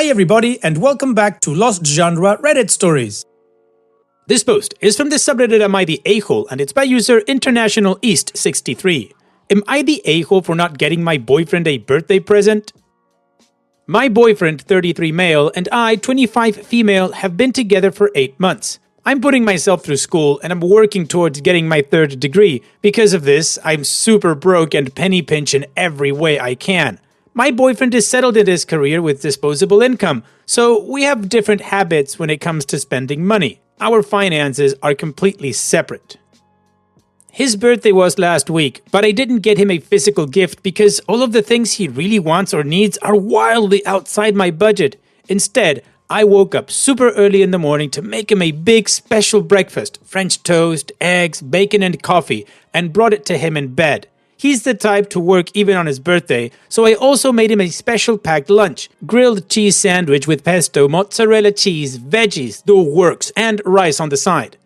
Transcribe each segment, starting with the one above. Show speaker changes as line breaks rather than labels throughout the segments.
Hi everybody and welcome back to Lost Genre Reddit Stories. This post is from the subreddit Am I the A-hole and it's by user International East 63. Am I the a-hole for not getting my boyfriend a birthday present? My boyfriend, 33 male, and I, 25 female, have been together for 8 months. I'm putting myself through school and I'm working towards getting my 3rd degree. Because of this, I'm super broke and penny pinch in every way I can. My boyfriend is settled in his career with disposable income, so we have different habits when it comes to spending money. Our finances are completely separate. His birthday was last week, but I didn't get him a physical gift because all of the things he really wants or needs are wildly outside my budget. Instead, I woke up super early in the morning to make him a big special breakfast, French toast, eggs, bacon and coffee, and brought it to him in bed. He's the type to work even on his birthday, so I also made him a special packed lunch. Grilled cheese sandwich with pesto, mozzarella cheese, veggies, the works, and rice on the side.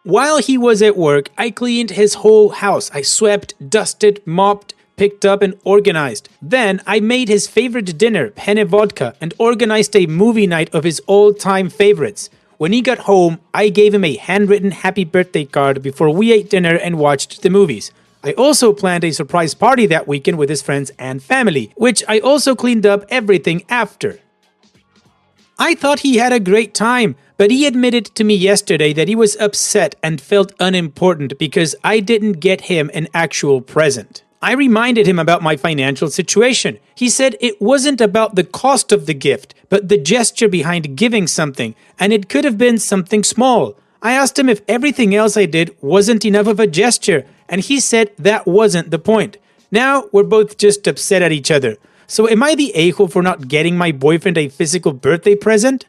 While he was at work, I cleaned his whole house. I swept, dusted, mopped, picked up and organized. Then I made his favorite dinner, penne vodka, and organized a movie night of his all-time favorites. When he got home, I gave him a handwritten happy birthday card before we ate dinner and watched the movies. I also planned a surprise party that weekend with his friends and family, which I also cleaned up everything after. I thought he had a great time, but he admitted to me yesterday that he was upset and felt unimportant because I didn't get him an actual present. I reminded him about my financial situation. He said it wasn't about the cost of the gift, but the gesture behind giving something, and it could have been something small. I asked him if everything else I did wasn't enough of a gesture, and he said that wasn't the point. Now, we're both just upset at each other. So am I the a-hole for not getting my boyfriend a physical birthday present?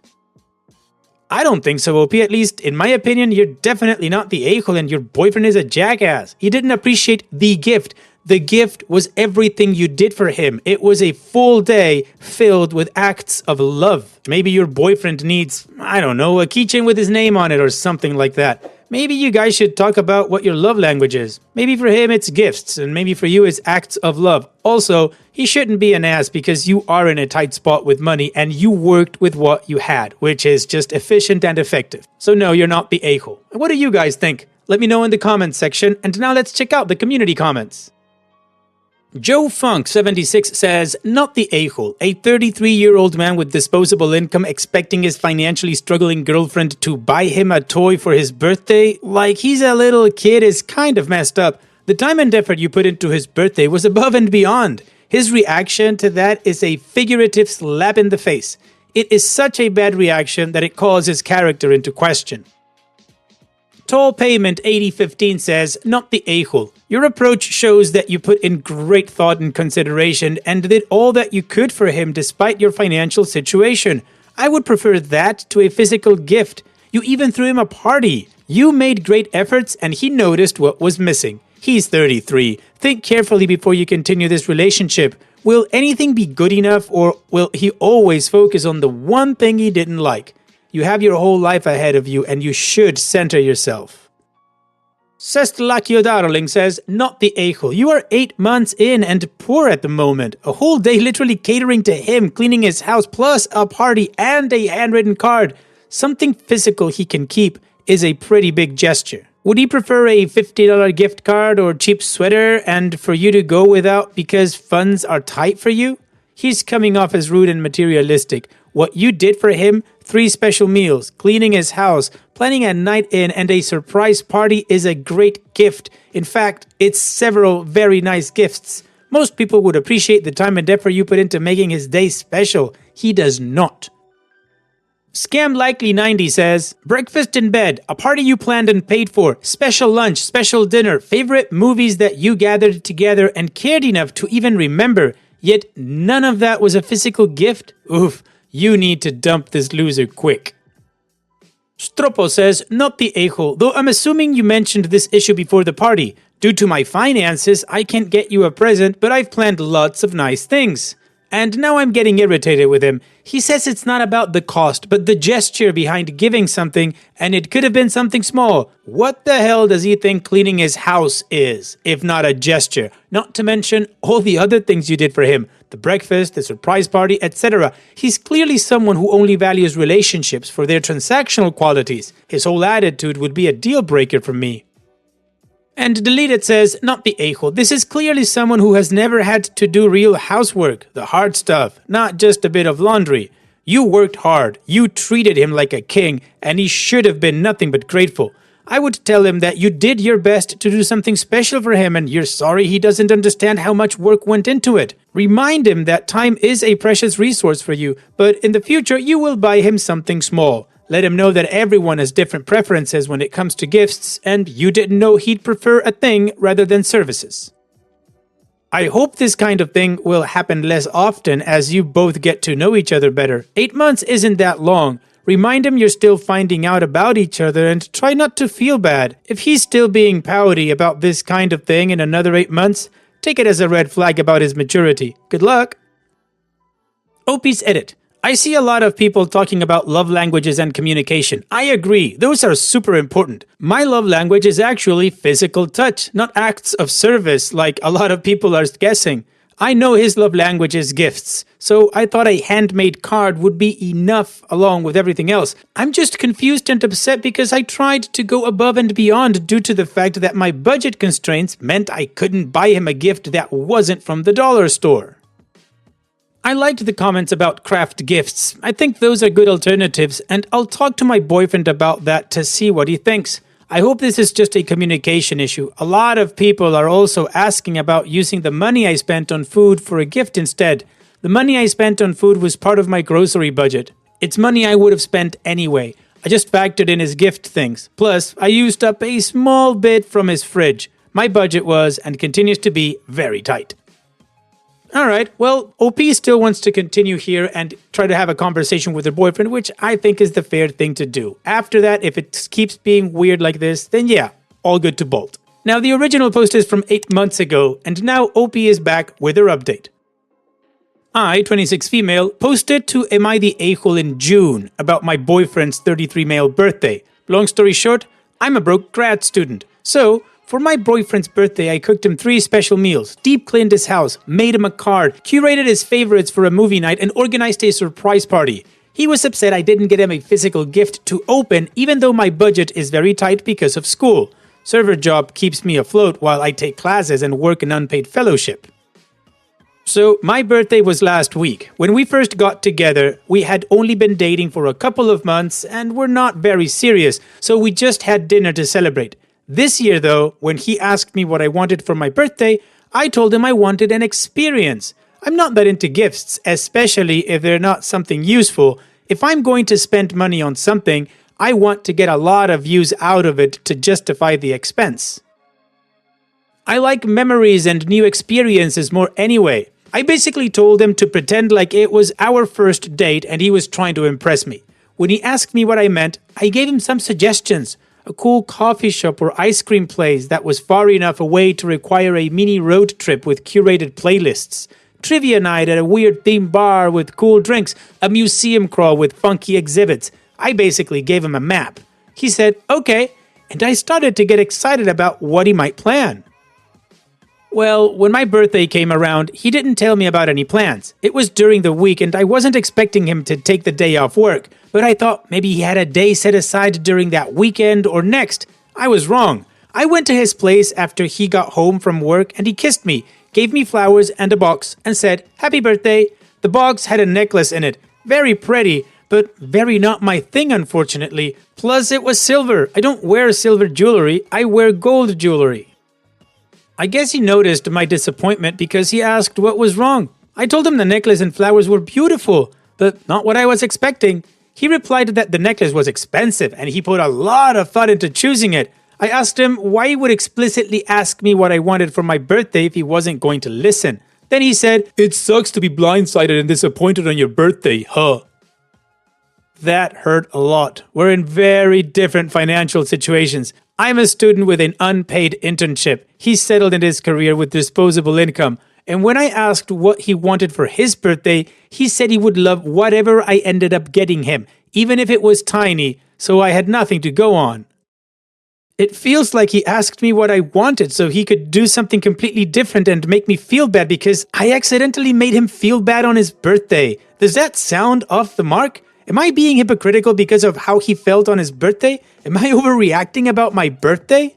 I don't think so, OP. At least, in my opinion, you're definitely not the a-hole and your boyfriend is a jackass. He didn't appreciate the gift. The gift was everything you did for him. It was a full day filled with acts of love. Maybe your boyfriend needs, I don't know, a keychain with his name on it or something like that. Maybe you guys should talk about what your love language is. Maybe for him it's gifts, and maybe for you it's acts of love. Also, he shouldn't be an ass because you are in a tight spot with money and you worked with what you had, which is just efficient and effective. So no, you're not the a-hole. What do you guys think? Let me know in the comments section, and now let's check out the community comments. Joe Funk 76 says, not the a-hole, a 33-year-old man with disposable income expecting his financially struggling girlfriend to buy him a toy for his birthday like he's a little kid is kind of messed up. The time and effort you put into his birthday was above and beyond. His reaction to that is a figurative slap in the face. It is such a bad reaction that it calls his character into question. Tall Payment 8015 says, not the a-hole. Your approach shows that you put in great thought and consideration and did all that you could for him despite your financial situation. I would prefer that to a physical gift. You even threw him a party. You made great efforts and he noticed what was missing. He's 33. Think carefully before you continue this relationship. Will anything be good enough, or will he always focus on the one thing he didn't like? You have your whole life ahead of you and you should center yourself. Sestlakio Darling says, not the a-hole. You are 8 months in and poor at the moment. A whole day literally catering to him, cleaning his house, plus a party and a handwritten card. Something physical he can keep is a pretty big gesture. Would he prefer a $50 gift card or cheap sweater and for you to go without because funds are tight for you? He's coming off as rude and materialistic. What you did for him, 3 special meals, cleaning his house, planning a night in, and a surprise party is a great gift. In fact, it's several very nice gifts. Most people would appreciate the time and effort you put into making his day special. He does not. Scam Likely 90 says, breakfast in bed, a party you planned and paid for, special lunch, special dinner, favorite movies that you gathered together and cared enough to even remember, yet none of that was a physical gift? Oof. You need to dump this loser quick. Stropo says, not the a-hole, though I'm assuming you mentioned this issue before the party. Due to my finances, I can't get you a present, but I've planned lots of nice things. And now I'm getting irritated with him. He says it's not about the cost, but the gesture behind giving something, and it could have been something small. What the hell does he think cleaning his house is, if not a gesture? Not to mention all the other things you did for him. The breakfast, the surprise party, etc. He's clearly someone who only values relationships for their transactional qualities. His whole attitude would be a deal breaker for me. And Deleted says, not the a-hole. This is clearly someone who has never had to do real housework, the hard stuff, not just a bit of laundry. You worked hard, you treated him like a king, and he should have been nothing but grateful. I would tell him that you did your best to do something special for him and you're sorry he doesn't understand how much work went into it. Remind him that time is a precious resource for you, but in the future you will buy him something small. Let him know that everyone has different preferences when it comes to gifts, and you didn't know he'd prefer a thing rather than services. I hope this kind of thing will happen less often as you both get to know each other better. 8 months isn't that long. Remind him you're still finding out about each other and try not to feel bad. If he's still being pouty about this kind of thing in another 8 months, take it as a red flag about his maturity. Good luck! OP's edit. I see a lot of people talking about love languages and communication. I agree, those are super important. My love language is actually physical touch, not acts of service like a lot of people are guessing. I know his love language is gifts, so I thought a handmade card would be enough along with everything else. I'm just confused and upset because I tried to go above and beyond due to the fact that my budget constraints meant I couldn't buy him a gift that wasn't from the dollar store. I liked the comments about craft gifts. I think those are good alternatives, and I'll talk to my boyfriend about that to see what he thinks. I hope this is just a communication issue. A lot of people are also asking about using the money I spent on food for a gift instead. The money I spent on food was part of my grocery budget. It's money I would have spent anyway. I just factored in his gift things. Plus, I used up a small bit from his fridge. My budget was, and continues to be, very tight. Alright, well, OP still wants to continue here and try to have a conversation with her boyfriend, which I think is the fair thing to do. After that, if it keeps being weird like this, then yeah, all good to bolt. Now, the original post is from 8 months ago, and now OP is back with her update. I, 26 female, posted to Am I the A-hole in June about my boyfriend's 33 male birthday. Long story short, I'm a broke grad student, so for my boyfriend's birthday, I cooked him 3 special meals, deep cleaned his house, made him a card, curated his favorites for a movie night, and organized a surprise party. He was upset I didn't get him a physical gift to open, even though my budget is very tight because of school. Server job keeps me afloat while I take classes and work an unpaid fellowship. So, my birthday was last week. When we first got together, we had only been dating for a couple of months and were not very serious, so we just had dinner to celebrate. This year though, when he asked me what I wanted for my birthday, I told him I wanted an experience. I'm not that into gifts, especially if they're not something useful. If I'm going to spend money on something, I want to get a lot of use out of it to justify the expense. I like memories and new experiences more anyway. I basically told him to pretend like it was our first date and he was trying to impress me. When he asked me what I meant, I gave him some suggestions. A cool coffee shop or ice cream place that was far enough away to require a mini road trip with curated playlists. Trivia night at a weird themed bar with cool drinks. A museum crawl with funky exhibits. I basically gave him a map. He said, okay, and I started to get excited about what he might plan. Well, when my birthday came around, he didn't tell me about any plans. It was during the week and I wasn't expecting him to take the day off work, but I thought maybe he had a day set aside during that weekend or next. I was wrong. I went to his place after he got home from work and he kissed me, gave me flowers and a box, and said, "Happy birthday." The box had a necklace in it. Very pretty, but very not my thing, unfortunately. Plus, it was silver. I don't wear silver jewelry, I wear gold jewelry. I guess he noticed my disappointment because he asked what was wrong. I told him the necklace and flowers were beautiful, but not what I was expecting. He replied that the necklace was expensive and he put a lot of thought into choosing it. I asked him why he would explicitly ask me what I wanted for my birthday if he wasn't going to listen. Then he said, "It sucks to be blindsided and disappointed on your birthday, huh?" That hurt a lot. We're in very different financial situations. I'm a student with an unpaid internship. He's settled in his career with disposable income. And when I asked what he wanted for his birthday, he said he would love whatever I ended up getting him, even if it was tiny, so I had nothing to go on. It feels like he asked me what I wanted so he could do something completely different and make me feel bad because I accidentally made him feel bad on his birthday. Does that sound off the mark? Am I being hypocritical because of how he felt on his birthday? Am I overreacting about my birthday?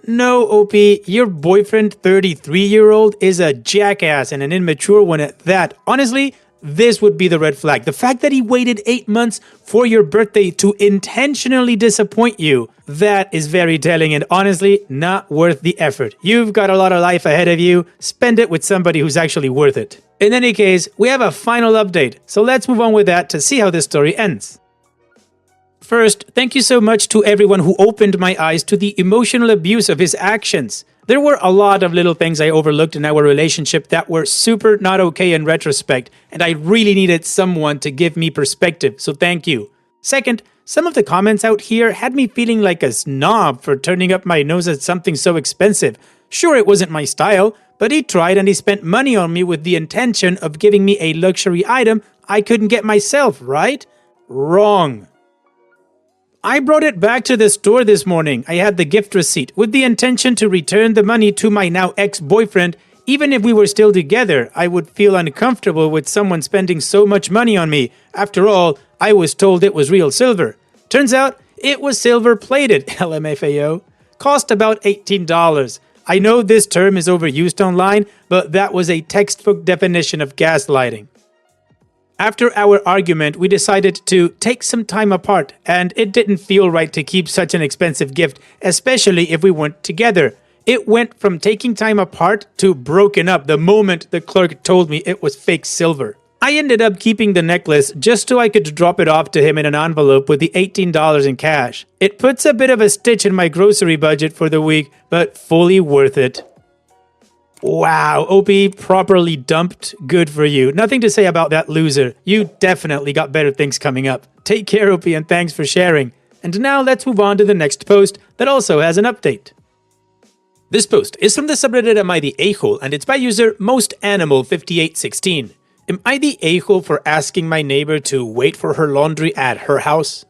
No, OP, your boyfriend, 33-year-old, is a jackass and an immature one at that. Honestly, this would be the red flag. The fact that he waited 8 months for your birthday to intentionally disappoint you, that is very telling and honestly not worth the effort. You've got a lot of life ahead of you. Spend it with somebody who's actually worth it. In any case, we have a final update, so let's move on with that to see how this story ends. First, thank you so much to everyone who opened my eyes to the emotional abuse of his actions. There were a lot of little things I overlooked in our relationship that were super not okay in retrospect, and I really needed someone to give me perspective, so thank you. Second, some of the comments out here had me feeling like a snob for turning up my nose at something so expensive. Sure, it wasn't my style, but he tried and he spent money on me with the intention of giving me a luxury item I couldn't get myself, right? Wrong. I brought it back to the store this morning. I had the gift receipt with the intention to return the money to my now ex-boyfriend. Even if we were still together, I would feel uncomfortable with someone spending so much money on me. After all, I was told it was real silver. Turns out, it was silver-plated, LMFAO. Cost about $18. I know this term is overused online, but that was a textbook definition of gaslighting. After our argument, we decided to take some time apart, and it didn't feel right to keep such an expensive gift, especially if we weren't together. It went from taking time apart to broken up the moment the clerk told me it was fake silver. I ended up keeping the necklace just so I could drop it off to him in an envelope with the $18 in cash. It puts a bit of a stitch in my grocery budget for the week, but fully worth it. Wow, OP properly dumped. Good for you. Nothing to say about that loser. You definitely got better things coming up. Take care, OP, and thanks for sharing. And now let's move on to the next post that also has an update. This post is from the subreddit Am I the A-hole, and it's by user MostAnimal5816. Am I the a-hole for asking my neighbor to wait for her laundry at her house?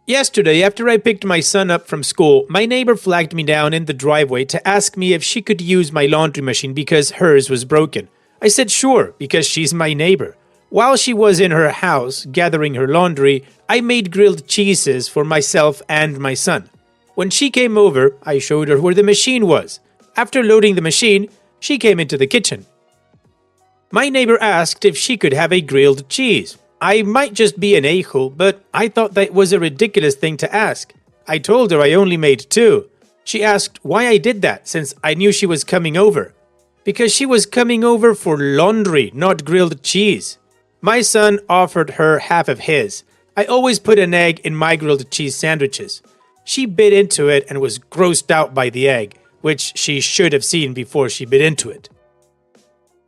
Yesterday, after I picked my son up from school, my neighbor flagged me down in the driveway to ask me if she could use my laundry machine because hers was broken. I said sure, because she's my neighbor. While she was in her house gathering her laundry, I made grilled cheeses for myself and my son. When she came over, I showed her where the machine was. After loading the machine, she came into the kitchen. My neighbor asked if she could have a grilled cheese. I might just be an a-hole, but I thought that was a ridiculous thing to ask. I told her I only made 2. She asked why I did that since I knew she was coming over. Because she was coming over for laundry, not grilled cheese. My son offered her half of his. I always put an egg in my grilled cheese sandwiches. She bit into it and was grossed out by the egg, which she should have seen before she bit into it.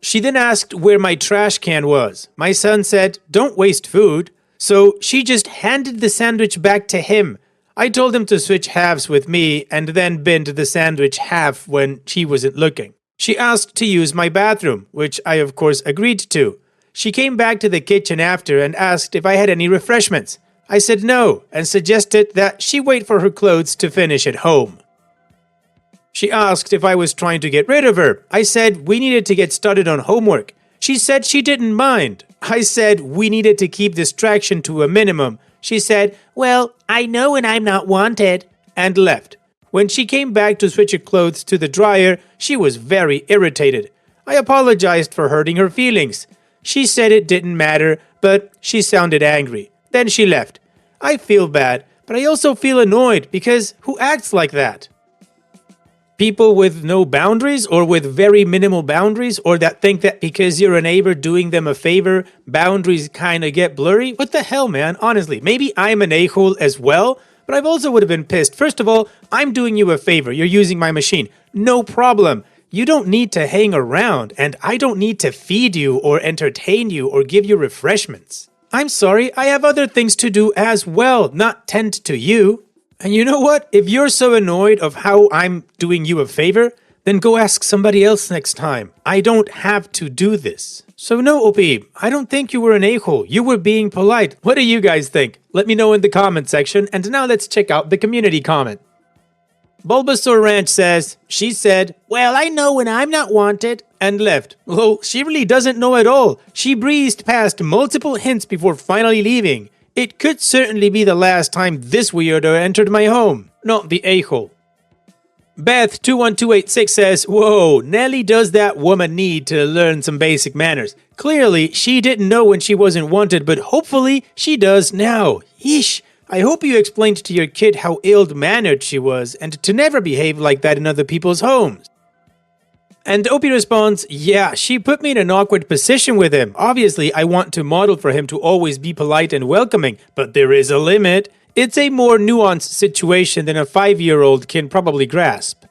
She then asked where my trash can was. My son said, "Don't waste food." So she just handed the sandwich back to him. I told him to switch halves with me and then binned the sandwich half when she wasn't looking. She asked to use my bathroom, which I of course agreed to. She came back to the kitchen after and asked if I had any refreshments. I said no and suggested that she wait for her clothes to finish at home. She asked if I was trying to get rid of her. I said we needed to get started on homework. She said she didn't mind. I said we needed to keep distraction to a minimum. She said, "Well, I know when I'm not wanted," and left. When she came back to switch her clothes to the dryer, she was very irritated. I apologized for hurting her feelings. She said it didn't matter, but she sounded angry. Then she left. I feel bad, but I also feel annoyed because who acts like that? People with no boundaries or with very minimal boundaries, or that think that because you're a neighbor doing them a favor, boundaries kind of get blurry? What the hell, man? Honestly, maybe I'm an a-hole as well, but I also would have been pissed. First of all, I'm doing you a favor. You're using my machine. No problem. You don't need to hang around, and I don't need to feed you or entertain you or give you refreshments. I'm sorry, I have other things to do as well, not tend to you. And you know what? If you're so annoyed of how I'm doing you a favor, then go ask somebody else next time. I don't have to do this. So no, OP, I don't think you were an a-hole. You were being polite. What do you guys think? Let me know in the comment section. And now let's check out the community comment. Bulbasaur Ranch says, she said, well, I know when I'm not wanted, and left. Well, she really doesn't know at all. She breezed past multiple hints before finally leaving. It could certainly be the last time this weirdo entered my home, not the a-hole. Beth21286 says, whoa, Nelly does that woman need to learn some basic manners. Clearly, she didn't know when she wasn't wanted, but hopefully she does now. Yeesh. I hope you explained to your kid how ill-mannered she was and to never behave like that in other people's homes. And Opie responds, yeah, she put me in an awkward position with him. Obviously, I want to model for him to always be polite and welcoming, but there is a limit. It's a more nuanced situation than a 5-year-old can probably grasp.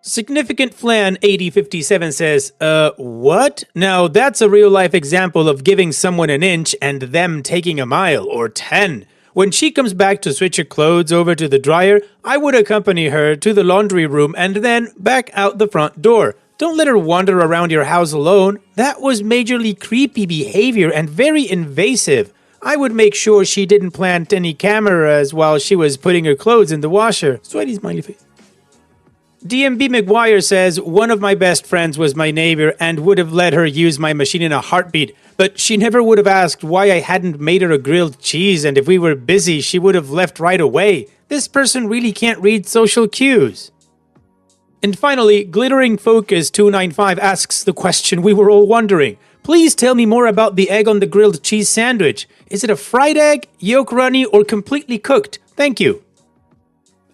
Significant Flan 8057 says, what? Now that's a real-life example of giving someone an inch and them taking a mile or 10. When she comes back to switch her clothes over to the dryer, I would accompany her to the laundry room and then back out the front door. Don't let her wander around your house alone. That was majorly creepy behavior and very invasive. I would make sure she didn't plant any cameras while she was putting her clothes in the washer. Sweaty smiley face. DMB McGuire says, one of my best friends was my neighbor and would have let her use my machine in a heartbeat, but she never would have asked why I hadn't made her a grilled cheese, and if we were busy, she would have left right away. This person really can't read social cues. And finally, Glittering Focus 295 asks the question we were all wondering. Please tell me more about the egg on the grilled cheese sandwich. Is it a fried egg, yolk runny, or completely cooked? Thank you.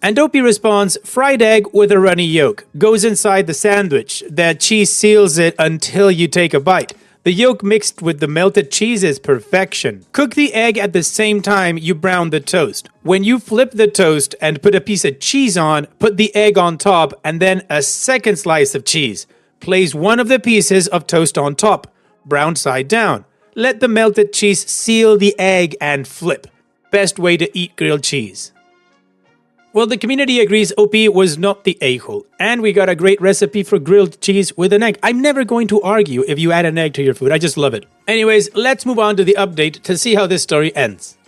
And Opie responds, fried egg with a runny yolk. Goes inside the sandwich. That cheese seals it until you take a bite. The yolk mixed with the melted cheese is perfection. Cook the egg at the same time you brown the toast. When you flip the toast and put a piece of cheese on, put the egg on top and then a second slice of cheese. Place one of the pieces of toast on top, brown side down. Let the melted cheese seal the egg and flip. Best way to eat grilled cheese. Well, the community agrees OP was not the a-hole, and we got a great recipe for grilled cheese with an egg. I'm never going to argue if you add an egg to your food, I just love it. Anyways, let's move on to the update to see how this story ends.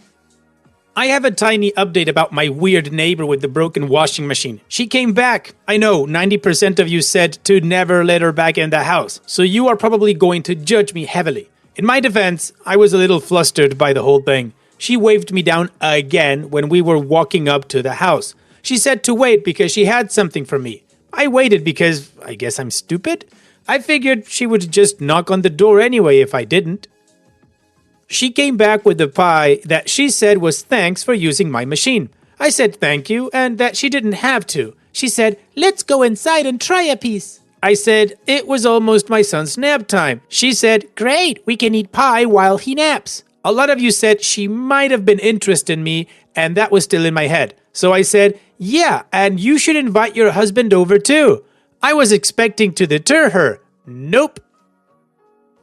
I have a tiny update about my weird neighbor with the broken washing machine. She came back. I know, 90% of you said to never let her back in the house, so you are probably going to judge me heavily. In my defense, I was a little flustered by the whole thing. She waved me down again when we were walking up to the house. She said to wait because she had something for me. I waited because I guess I'm stupid. I figured she would just knock on the door anyway if I didn't. She came back with the pie that she said was thanks for using my machine. I said thank you and that she didn't have to. She said, let's go inside and try a piece. I said, it was almost my son's nap time. She said, great, we can eat pie while he naps. A lot of you said she might have been interested in me, and that was still in my head. So I said, yeah, and you should invite your husband over too. I was expecting to deter her. Nope.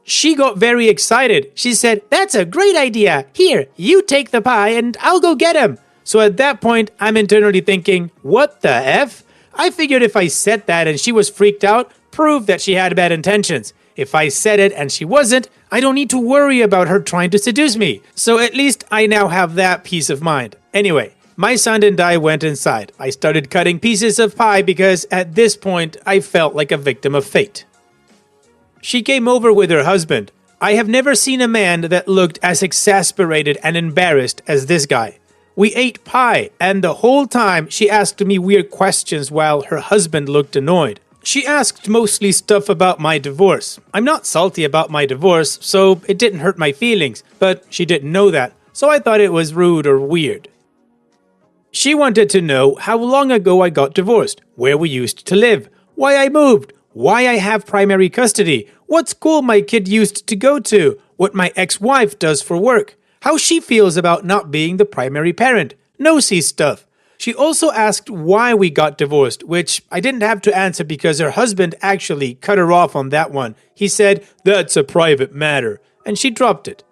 She got very excited. She said, that's a great idea. Here, you take the pie and I'll go get him. So at that point, I'm internally thinking, what the F? I figured if I said that and she was freaked out, prove that she had bad intentions. If I said it and she wasn't, I don't need to worry about her trying to seduce me. So at least I now have that peace of mind. Anyway, my son and I went inside. I started cutting pieces of pie because at this point I felt like a victim of fate. She came over with her husband. I have never seen a man that looked as exasperated and embarrassed as this guy. We ate pie, and the whole time she asked me weird questions while her husband looked annoyed. She asked mostly stuff about my divorce. I'm not salty about my divorce, so it didn't hurt my feelings, but she didn't know that, so I thought it was rude or weird. She wanted to know how long ago I got divorced, where we used to live, why I moved, why I have primary custody, what school my kid used to go to, what my ex-wife does for work, how she feels about not being the primary parent, nosy stuff. She also asked why we got divorced, which I didn't have to answer because her husband actually cut her off on that one. He said, that's a private matter, and she dropped it.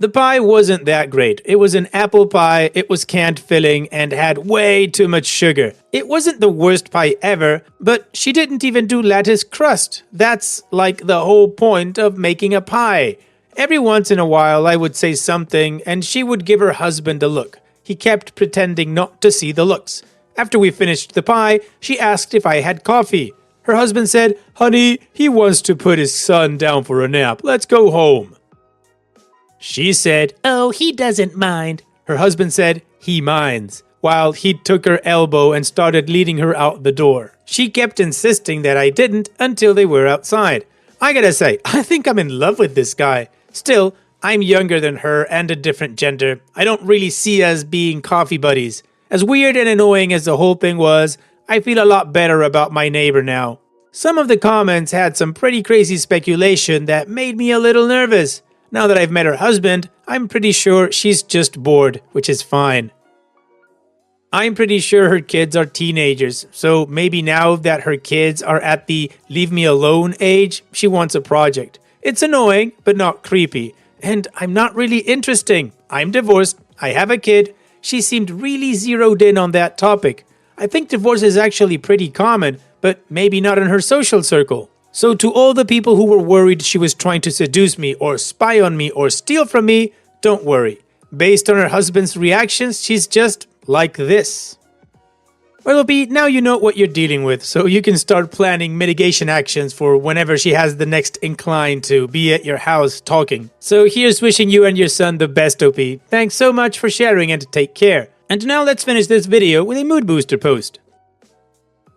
The pie wasn't that great. It was an apple pie, it was canned filling, and had way too much sugar. It wasn't the worst pie ever, but she didn't even do lattice crust. That's like the whole point of making a pie. Every once in a while I would say something and she would give her husband a look. He kept pretending not to see the looks. After we finished the pie, she asked if I had coffee. Her husband said, "Honey, he wants to put his son down for a nap. Let's go home." She said, "Oh, he doesn't mind." Her husband said, "He minds," while he took her elbow and started leading her out the door. She kept insisting that I didn't until they were outside. I gotta say, I think I'm in love with this guy. Still, I'm younger than her and a different gender. I don't really see us being coffee buddies. As weird and annoying as the whole thing was, I feel a lot better about my neighbor now. Some of the comments had some pretty crazy speculation that made me a little nervous. Now that I've met her husband, I'm pretty sure she's just bored, which is fine. I'm pretty sure her kids are teenagers, so maybe now that her kids are at the leave me alone age, she wants a project. It's annoying, but not creepy. And I'm not really interesting. I'm divorced, I have a kid. She seemed really zeroed in on that topic. I think divorce is actually pretty common, but maybe not in her social circle. So to all the people who were worried she was trying to seduce me or spy on me or steal from me, don't worry. Based on her husband's reactions, she's just like this. Well, Opie, now you know what you're dealing with, so you can start planning mitigation actions for whenever she has the next incline to be at your house talking. So here's wishing you and your son the best, Opie. Thanks so much for sharing and take care. And now let's finish this video with a mood booster post.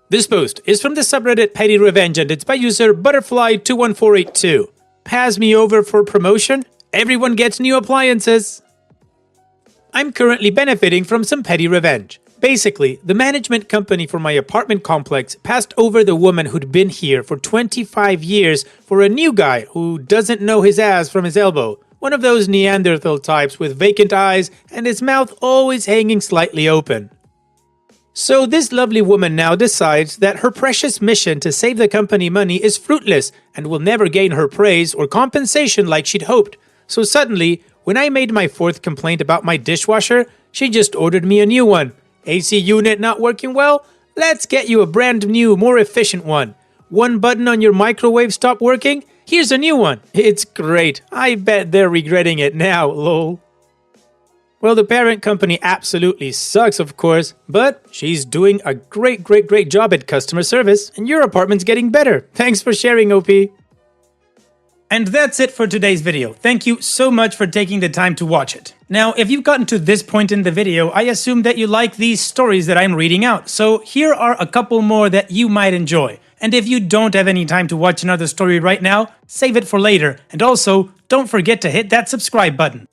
This post is from the subreddit Petty Revenge and it's by user Butterfly21482. Pass me over for promotion? Everyone gets new appliances! I'm currently benefiting from some petty revenge. Basically, the management company for my apartment complex passed over the woman who'd been here for 25 years for a new guy who doesn't know his ass from his elbow. One of those Neanderthal types with vacant eyes and his mouth always hanging slightly open. So this lovely woman now decides that her precious mission to save the company money is fruitless and will never gain her praise or compensation like she'd hoped. So suddenly, when I made my fourth complaint about my dishwasher, she just ordered me a new one. AC unit not working well? Let's get you a brand new, more efficient one. One button on your microwave stopped working? Here's a new one. It's great. I bet they're regretting it now, lol. Well, the parent company absolutely sucks, of course, but she's doing a great job at customer service, and your apartment's getting better. Thanks for sharing, OP. And that's it for today's video. Thank you so much for taking the time to watch it. Now, if you've gotten to this point in the video, I assume that you like these stories that I'm reading out. So here are a couple more that you might enjoy. And if you don't have any time to watch another story right now, save it for later. And also, don't forget to hit that subscribe button.